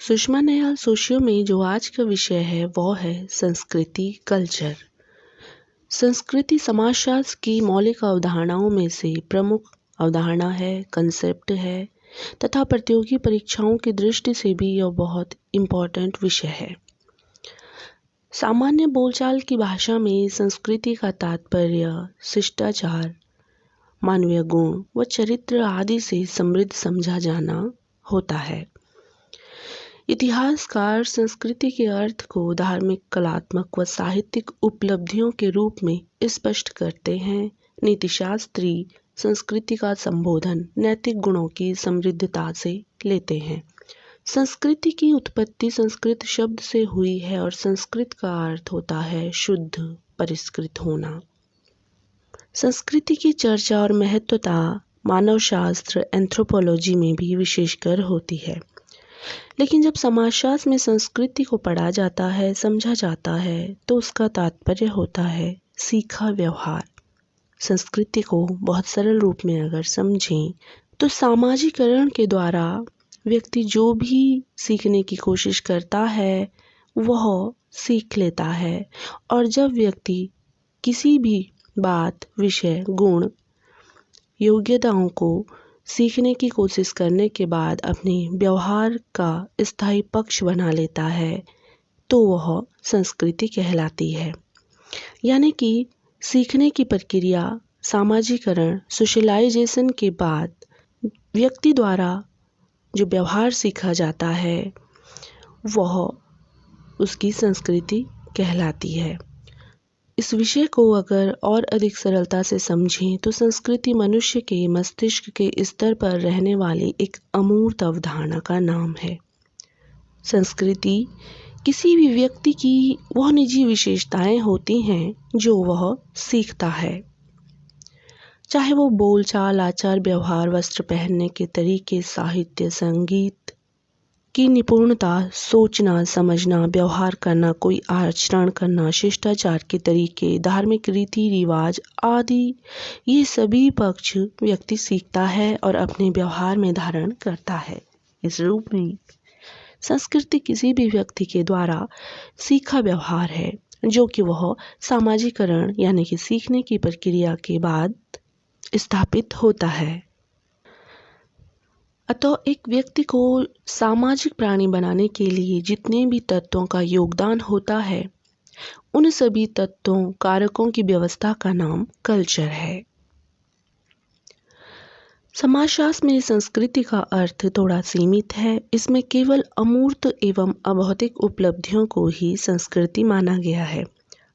Sushma Nayal socio में जो आज का विषय है वो है संस्कृति कल्चर। संस्कृति समाजशास्त्र की मौलिक अवधारणाओं में से प्रमुख अवधारणा है, कंसेप्ट है तथा प्रतियोगी परीक्षाओं की दृष्टि से भी यह बहुत इम्पोर्टेंट विषय है। सामान्य बोलचाल की भाषा में संस्कृति का तात्पर्य शिष्टाचार, मानवीय गुण व चरित्र आदि से समृद्ध समझा जाना होता है। इतिहासकार संस्कृति के अर्थ को धार्मिक, कलात्मक व साहित्यिक उपलब्धियों के रूप में स्पष्ट करते हैं। नीतिशास्त्री संस्कृति का संबोधन नैतिक गुणों की समृद्धता से लेते हैं। संस्कृति की उत्पत्ति संस्कृत शब्द से हुई है और संस्कृत का अर्थ होता है शुद्ध, परिष्कृत होना। संस्कृति की चर्चा और महत्वता मानवशास्त्र एंथ्रोपोलॉजी में भी विशेषकर होती है। लेकिन जब समाजशास्त्र में संस्कृति को पढ़ा जाता है, समझा जाता है, तो उसका तात्पर्य होता है सीखा व्यवहार। संस्कृति को बहुत सरल रूप में अगर समझें तो सामाजिकरण के द्वारा व्यक्ति जो भी सीखने की कोशिश करता है वह सीख लेता है, और जब व्यक्ति किसी भी बात, विषय, गुण, योग्यताओं को सीखने की कोशिश करने के बाद अपने व्यवहार का स्थायी पक्ष बना लेता है तो वह संस्कृति कहलाती है। यानी कि सीखने की प्रक्रिया सामाजिकरण, सोशलाइजेशन के बाद व्यक्ति द्वारा जो व्यवहार सीखा जाता है वह उसकी संस्कृति कहलाती है। इस विषय को अगर और अधिक सरलता से समझें तो संस्कृति मनुष्य के मस्तिष्क के स्तर पर रहने वाली एक अमूर्त अवधारणा का नाम है। संस्कृति किसी भी व्यक्ति की वह निजी विशेषताएं होती हैं जो वह सीखता है, चाहे वो बोलचाल, आचार व्यवहार, वस्त्र पहनने के तरीके, साहित्य, संगीत की निपुणता, सोचना, समझना, व्यवहार करना, कोई आचरण करना, शिष्टाचार के तरीके, धार्मिक रीति रिवाज आदि, ये सभी पक्ष व्यक्ति सीखता है और अपने व्यवहार में धारण करता है। इस रूप में संस्कृति किसी भी व्यक्ति के द्वारा सीखा व्यवहार है जो कि वह सामाजिकरण यानी कि सीखने की प्रक्रिया के बाद स्थापित होता है। अतः एक व्यक्ति को सामाजिक प्राणी बनाने के लिए जितने भी तत्वों का योगदान होता है उन सभी तत्वों, कारकों की व्यवस्था का नाम कल्चर है। समाजशास्त्र में संस्कृति का अर्थ थोड़ा सीमित है। इसमें केवल अमूर्त एवं अभौतिक उपलब्धियों को ही संस्कृति माना गया है।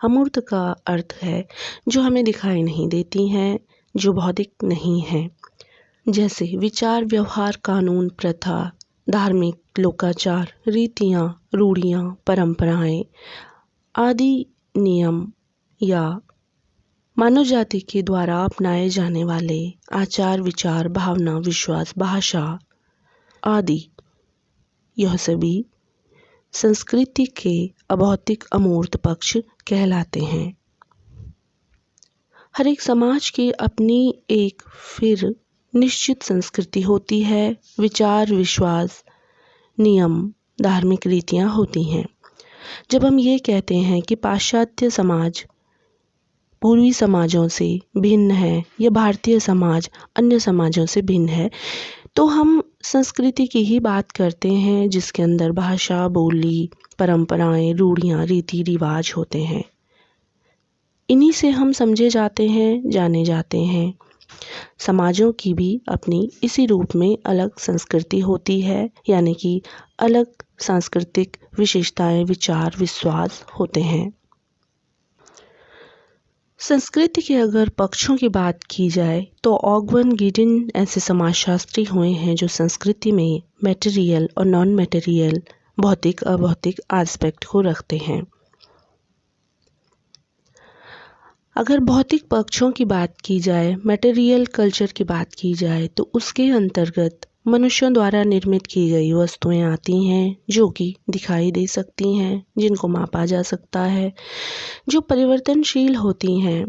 अमूर्त का अर्थ है जो हमें दिखाई नहीं देती हैं, जो भौतिक नहीं है, जैसे विचार, व्यवहार, कानून, प्रथा, धार्मिक लोकाचार, रीतियाँ, रूढ़ियाँ, परंपराएं आदि नियम या मानव जाति के द्वारा अपनाए जाने वाले आचार, विचार, भावना, विश्वास, भाषा आदि, यह सभी संस्कृति के अभौतिक अमूर्त पक्ष कहलाते हैं। हर एक समाज की अपनी एक फिर निश्चित संस्कृति होती है। विचार, विश्वास, नियम, धार्मिक रीतियाँ होती हैं। जब हम ये कहते हैं कि पाश्चात्य समाज पूर्वी समाजों से भिन्न है या भारतीय समाज अन्य समाजों से भिन्न है, तो हम संस्कृति की ही बात करते हैं जिसके अंदर भाषा, बोली, परंपराएं, रूढ़ियाँ, रीति रिवाज होते हैं। इन्हीं से हम समझे जाते हैं, जाने जाते हैं। समाजों की भी अपनी इसी रूप में अलग संस्कृति होती है, यानी कि अलग सांस्कृतिक विशेषताएं, विचार, विश्वास होते हैं। संस्कृति के अगर पक्षों की बात की जाए तो ऑगवन गिडिन ऐसे समाजशास्त्री हुए हैं जो संस्कृति में मटेरियल और नॉन मटेरियल, भौतिक अभौतिक एस्पेक्ट को रखते हैं। अगर भौतिक पक्षों की बात की जाए, मटेरियल कल्चर की बात की जाए, तो उसके अंतर्गत मनुष्यों द्वारा निर्मित की गई वस्तुएं आती हैं जो कि दिखाई दे सकती हैं, जिनको मापा जा सकता है, जो परिवर्तनशील होती हैं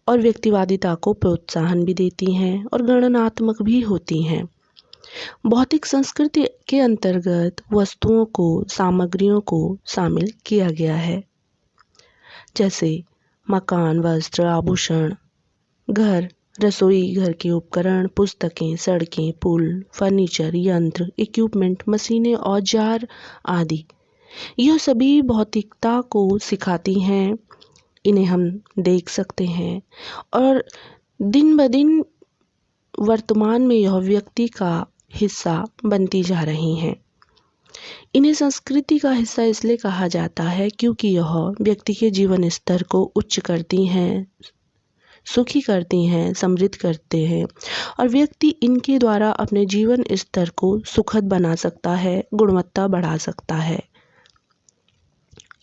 और व्यक्तिवादिता को प्रोत्साहन भी देती हैं और गणनात्मक भी होती हैं। भौतिक संस्कृति के अंतर्गत वस्तुओं को, सामग्रियों को शामिल किया गया है, जैसे मकान, वस्त्र, आभूषण, घर, रसोई घर के उपकरण, पुस्तकें, सड़कें, पुल, फर्नीचर, यंत्र, इक्विपमेंट, मशीनें, औजार आदि। यह सभी भौतिकता को सिखाती हैं। इन्हें हम देख सकते हैं और दिन ब दिन वर्तमान में यह व्यक्ति का हिस्सा बनती जा रही हैं। इन्हें संस्कृति का हिस्सा इसलिए कहा जाता है क्योंकि यह व्यक्ति के जीवन स्तर को उच्च करती हैं, सुखी करती हैं, समृद्ध करते हैं और व्यक्ति इनके द्वारा अपने जीवन स्तर को सुखद बना सकता है, गुणवत्ता बढ़ा सकता है।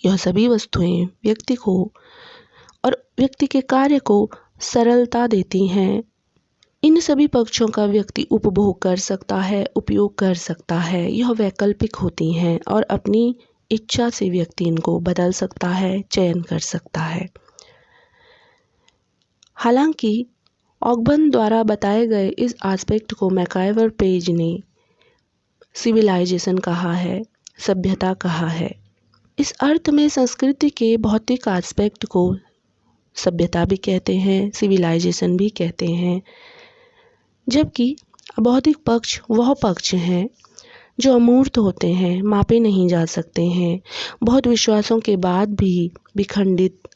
यह सभी वस्तुएं व्यक्ति को और व्यक्ति के कार्य को सरलता देती हैं। इन सभी पक्षों का व्यक्ति उपभोग कर सकता है, उपयोग कर सकता है। यह वैकल्पिक होती हैं और अपनी इच्छा से व्यक्ति इनको बदल सकता है, चयन कर सकता है। हालांकि ऑगबर्न द्वारा बताए गए इस एस्पेक्ट को मैकआइवर पेज ने सिविलाइजेशन कहा है, सभ्यता कहा है। इस अर्थ में संस्कृति के भौतिक एस्पेक्ट को सभ्यता भी कहते हैं, सिविलाइजेशन भी कहते हैं, जबकि अभौतिक पक्ष वह पक्ष हैं जो अमूर्त होते हैं, मापे नहीं जा सकते हैं, बहुत विश्वासों के बाद भी विखंडित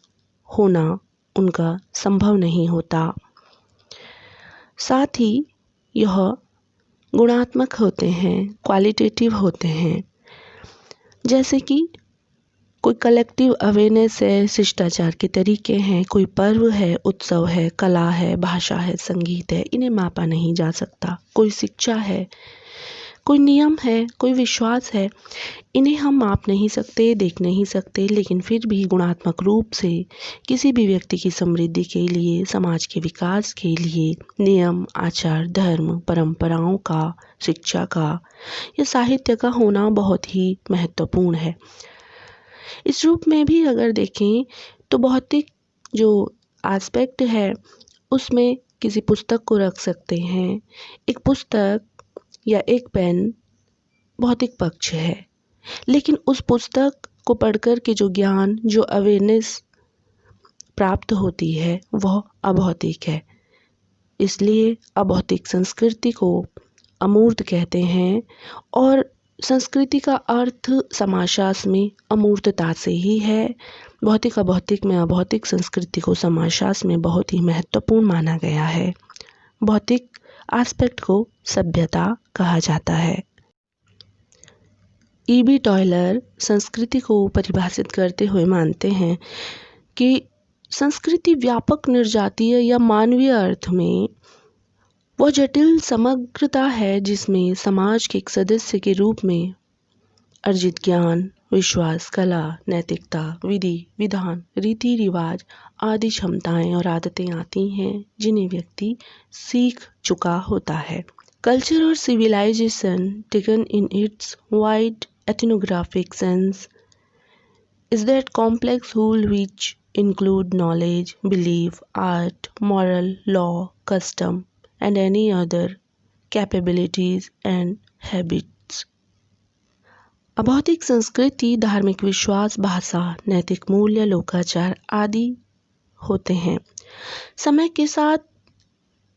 होना उनका संभव नहीं होता। साथ ही यह गुणात्मक होते हैं, क्वालिटेटिव होते हैं, जैसे कि कोई कलेक्टिव अवेयरनेस है, शिष्टाचार के तरीके हैं, कोई पर्व है, उत्सव है, कला है, भाषा है, संगीत है, इन्हें मापा नहीं जा सकता। कोई शिक्षा है, कोई नियम है, कोई विश्वास है, इन्हें हम माप नहीं सकते, देख नहीं सकते, लेकिन फिर भी गुणात्मक रूप से किसी भी व्यक्ति की समृद्धि के लिए, समाज के विकास के लिए नियम, आचार, धर्म, परंपराओं का, शिक्षा का या साहित्य का होना बहुत ही महत्वपूर्ण है। इस रूप में भी अगर देखें तो भौतिक जो एस्पेक्ट है उसमें किसी पुस्तक को रख सकते हैं। एक पुस्तक या एक पेन भौतिक पक्ष है, लेकिन उस पुस्तक को पढ़कर के जो ज्ञान, जो अवेयरनेस प्राप्त होती है वह अभौतिक है। इसलिए अभौतिक संस्कृति को अमूर्त कहते हैं और संस्कृति का अर्थ समाजशास्त्र में अमूर्तता से ही है। भौतिक अभौतिक में अभौतिक संस्कृति को समाजशास्त्र में बहुत ही महत्वपूर्ण माना गया है। भौतिक एस्पेक्ट को सभ्यता कहा जाता है। E.B. टॉयलर संस्कृति को परिभाषित करते हुए मानते हैं कि संस्कृति व्यापक निर्जातीय या मानवीय अर्थ में वह जटिल समग्रता है जिसमें समाज के एक सदस्य के रूप में अर्जित ज्ञान, विश्वास, कला, नैतिकता, विधि, विधान, रीति रिवाज आदि क्षमताएं और आदतें आती हैं जिन्हें व्यक्ति सीख चुका होता है। कल्चर और civilization taken in its wide ethnographic sense is that complex whole which include knowledge, belief, art, moral, law, custom and any other capabilities and habits. अभौतिक संस्कृति धार्मिक विश्वास, भाषा, नैतिक मूल्य, लोकाचार आदि होते हैं। समय के साथ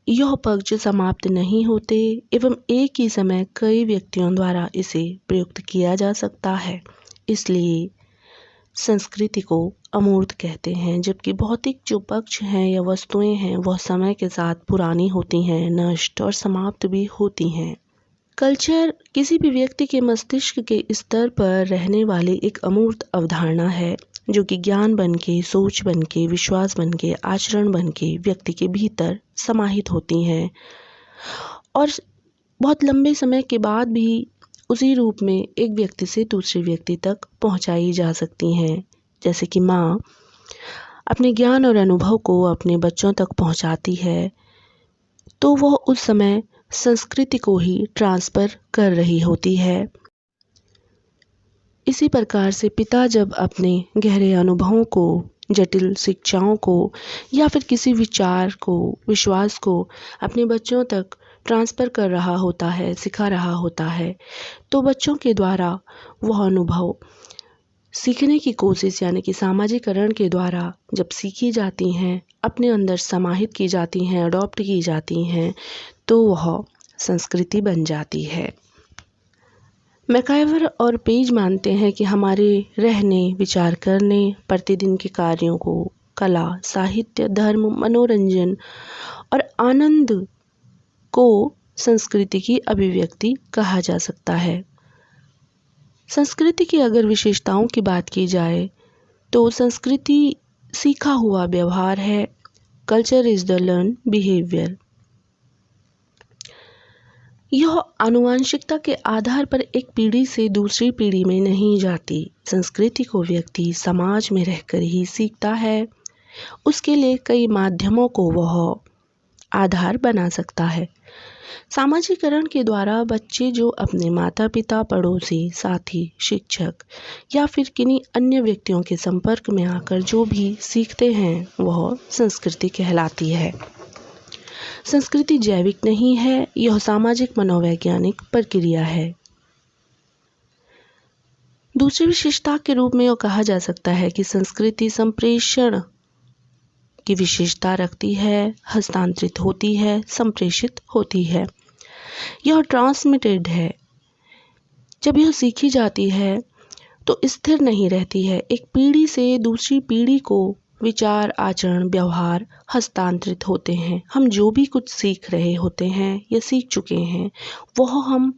यह पक्ष समाप्त नहीं होते एवं एक ही समय कई व्यक्तियों द्वारा इसे प्रयुक्त किया जा सकता है। इसलिए संस्कृति को अमूर्त कहते हैं, जबकि भौतिक जो पक्ष हैं या वस्तुएं हैं वह समय के साथ पुरानी होती हैं, नष्ट और समाप्त भी होती हैं। कल्चर किसी भी व्यक्ति के मस्तिष्क के स्तर पर रहने वाली एक अमूर्त अवधारणा है जो कि ज्ञान बनके, सोच बनके, विश्वास बनके, आचरण बनके व्यक्ति के भीतर समाहित होती हैं और बहुत लंबे समय के बाद भी उसी रूप में एक व्यक्ति से दूसरे व्यक्ति तक पहुंचाई जा सकती हैं। जैसे कि माँ अपने ज्ञान और अनुभव को अपने बच्चों तक पहुंचाती है तो वह उस समय संस्कृति को ही ट्रांसफ़र कर रही होती है। इसी प्रकार से पिता जब अपने गहरे अनुभवों को, जटिल शिक्षाओं को या फिर किसी विचार को, विश्वास को अपने बच्चों तक ट्रांसफ़र कर रहा होता है, सिखा रहा होता है, तो बच्चों के द्वारा वह अनुभव सीखने की कोशिश यानी कि सामाजिकरण के द्वारा जब सीखी जाती हैं, अपने अंदर समाहित की जाती हैं, अडॉप्ट की जाती हैं, तो वह संस्कृति बन जाती है। मैकाइवर और पेज मानते हैं कि हमारे रहने, विचार करने, प्रतिदिन के कार्यों को कला, साहित्य, धर्म, मनोरंजन और आनंद को संस्कृति की अभिव्यक्ति कहा जा सकता है। संस्कृति की अगर विशेषताओं की बात की जाए तो संस्कृति सीखा हुआ व्यवहार है। Culture is the learn behaviour. यह आनुवंशिकता के आधार पर एक पीढ़ी से दूसरी पीढ़ी में नहीं जाती। संस्कृति को व्यक्ति समाज में रहकर ही सीखता है। उसके लिए कई माध्यमों को वह आधार बना सकता है। सामाजिकरण के द्वारा बच्चे जो अपने माता पिता, पड़ोसी, साथी, शिक्षक या फिर किन्हीं अन्य व्यक्तियों के संपर्क में आकर जो भी सीखते हैं वह संस्कृति कहलाती है। संस्कृति जैविक नहीं है, यह सामाजिक मनोवैज्ञानिक प्रक्रिया है। दूसरी विशेषता के रूप में यह कहा जा सकता है कि संस्कृति संप्रेषण की विशेषता रखती है, हस्तांतरित होती है, संप्रेषित होती है। यह ट्रांसमिटेड है। जब यह सीखी जाती है तो स्थिर नहीं रहती है। एक पीढ़ी से दूसरी पीढ़ी को विचार, आचरण, व्यवहार हस्तांतरित होते हैं। हम जो भी कुछ सीख रहे होते हैं या सीख चुके हैं वह हम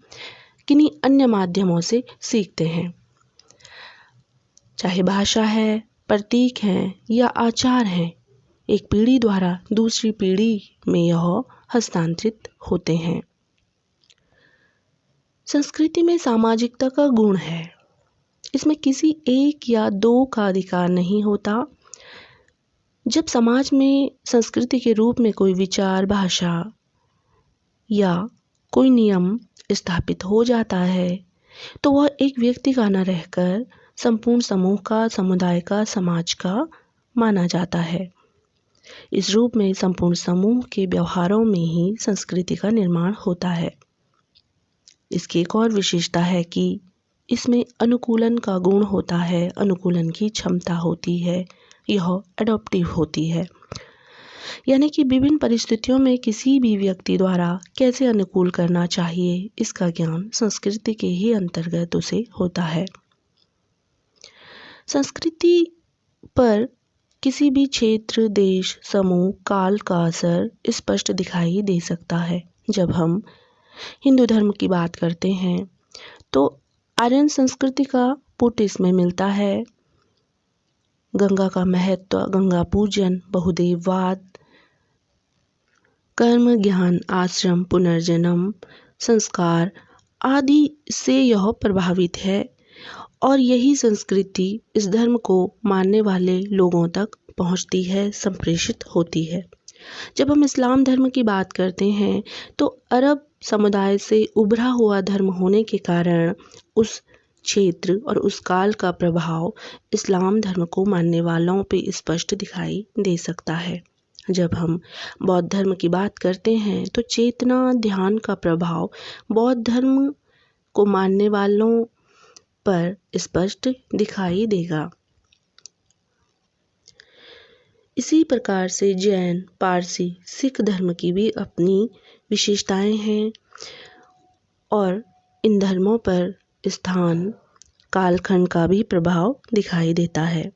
किन्हीं अन्य माध्यमों से सीखते हैं, चाहे भाषा है, प्रतीक हैं या आचार हैं। एक पीढ़ी द्वारा दूसरी पीढ़ी में यह हस्तांतरित होते हैं। संस्कृति में सामाजिकता का गुण है। इसमें किसी एक या दो का अधिकार नहीं होता। जब समाज में संस्कृति के रूप में कोई विचार, भाषा या कोई नियम स्थापित हो जाता है तो वह एक व्यक्ति का न रहकर संपूर्ण समूह का, समुदाय का, समाज का माना जाता है। इस रूप में संपूर्ण समूह के व्यवहारों में ही संस्कृति का निर्माण होता है। इसकी एक और विशेषता है कि इसमें अनुकूलन का गुण होता है, अनुकूलन की क्षमता होती है, यह एडॉप्टिव होती है। यानी कि विभिन्न परिस्थितियों में किसी भी व्यक्ति द्वारा कैसे अनुकूल करना चाहिए इसका ज्ञान संस्कृति के ही अंतर्गत उसे होता है। संस्कृति पर किसी भी क्षेत्र, देश, समूह, काल का असर स्पष्ट दिखाई दे सकता है। जब हम हिंदू धर्म की बात करते हैं तो आर्यन संस्कृति का पुट इसमें मिलता है। गंगा का महत्व, गंगा पूजन, बहुदेववाद, कर्म, ज्ञान, आश्रम, पुनर्जन्म, संस्कार आदि से यह प्रभावित है और यही संस्कृति इस धर्म को मानने वाले लोगों तक पहुंचती है, संप्रेषित होती है। जब हम इस्लाम धर्म की बात करते हैं तो अरब समुदाय से उभरा हुआ धर्म होने के कारण उस क्षेत्र और उस काल का प्रभाव इस्लाम धर्म को मानने वालों पे स्पष्ट दिखाई दे सकता है। जब हम बौद्ध धर्म की बात करते हैं तो चेतना, ध्यान का प्रभाव बौद्ध धर्म को मानने वालों पर स्पष्ट दिखाई देगा। इसी प्रकार से जैन, पारसी, सिख धर्म की भी अपनी विशेषताएं हैं और इन धर्मों पर स्थान, कालखंड का भी प्रभाव दिखाई देता है।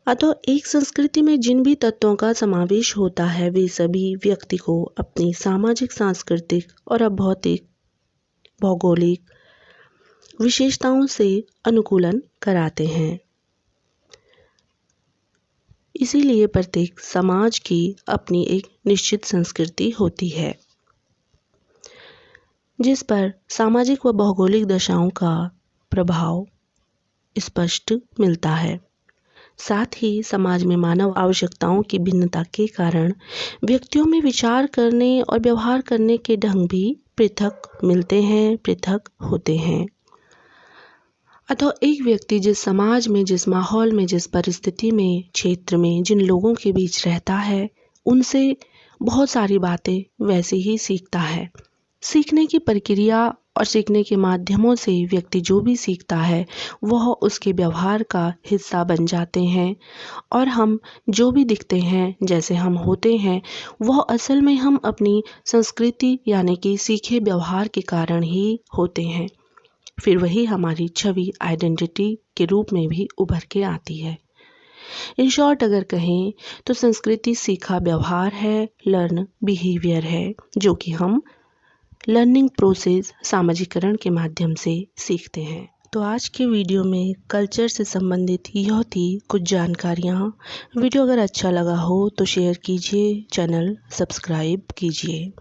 अतः एक संस्कृति में जिन भी तत्वों का समावेश होता है वे सभी व्यक्ति को अपनी सामाजिक, सांस्कृतिक और भौतिक, भौगोलिक विशेषताओं से अनुकूलन कराते हैं। इसीलिए प्रत्येक समाज की अपनी एक निश्चित संस्कृति होती है जिस पर सामाजिक व भौगोलिक दशाओं का प्रभाव स्पष्ट मिलता है। साथ ही समाज में मानव आवश्यकताओं की भिन्नता के कारण व्यक्तियों में विचार करने और व्यवहार करने के ढंग भी पृथक मिलते हैं, पृथक होते हैं। अतः एक व्यक्ति जिस समाज में, जिस माहौल में, जिस परिस्थिति में, क्षेत्र में जिन लोगों के बीच रहता है उनसे बहुत सारी बातें वैसे ही सीखता है। सीखने की प्रक्रिया और सीखने के माध्यमों से व्यक्ति जो भी सीखता है वह उसके व्यवहार का हिस्सा बन जाते हैं और हम जो भी दिखते हैं, जैसे हम होते हैं, वह असल में हम अपनी संस्कृति यानी कि सीखे व्यवहार के कारण ही होते हैं। फिर वही हमारी छवि आइडेंटिटी के रूप में भी उभर के आती है। इन शॉर्ट अगर कहें तो संस्कृति सीखा व्यवहार है, लर्न बिहेवियर है, जो कि हम लर्निंग प्रोसेस सामाजिकरण के माध्यम से सीखते हैं। तो आज के वीडियो में कल्चर से संबंधित यह थी कुछ जानकारियाँ। वीडियो अगर अच्छा लगा हो तो शेयर कीजिए, चैनल सब्सक्राइब कीजिए।